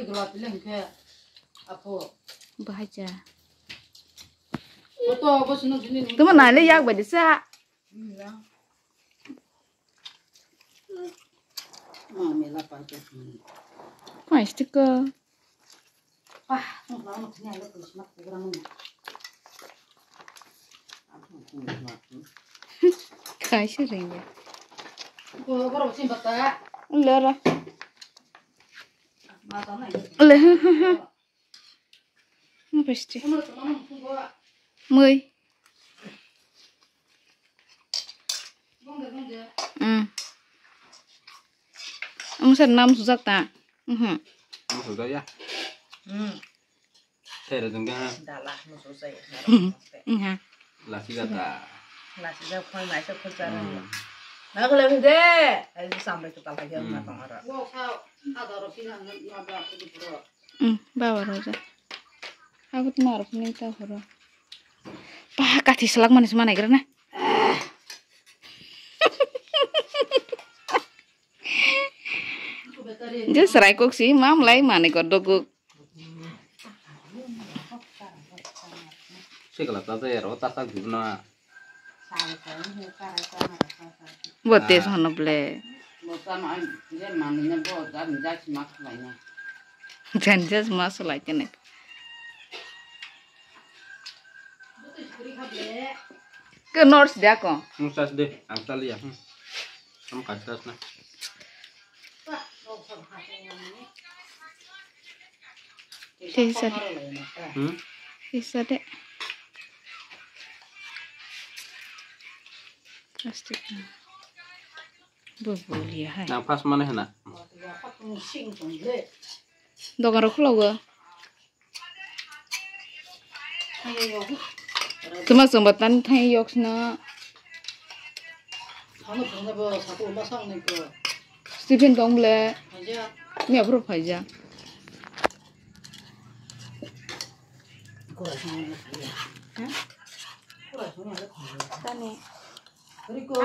gelap bilang ke apa? Bahaja. Foto apa seneng sini? Teman nale yak badisa. Iya. Mami lah pakai. Mas tika. Ah, nung lama sini ada terus mak kurang. Kai sering ya. Gua baru sih bata. Lara. Mata na. Lah. Pasti. Kamu teman gua. Mui. Bongga. Senam susah tak? Sudah ya. Saya ada tengah. Dalah mususai. Lah sih kata. Lah sudah kau masuk ke sana. Nah kalau deh, itu sampai kita lagi matang arah. Wow, ada orang bilang nggak ada di bawah. Bawa aja. Aku tuh marah nih tahu bro. Pak kasih selak manis mana kira Jadi serai kok sih, mam lai mana kodok. Sih kalau tata ya rota tak guna. Buat tes mana boleh. Bukan dia maninya buat dan jadi maklanya. Janjas masuk lagi nih. Ke North dia kok. Musas deh, angkal ya. Kamu kasas nah. Sisa deh. Plastik. Boleh ya. Nah pas mana nak? Dokan rokok lo gua. Cuma sembatan thay yok na. Kamu pernah bawa satu masang nih ke? Stephen dong boleh. Aja. Ni apa aja? Kurang ya. Kurang ya. Tani. Berikut.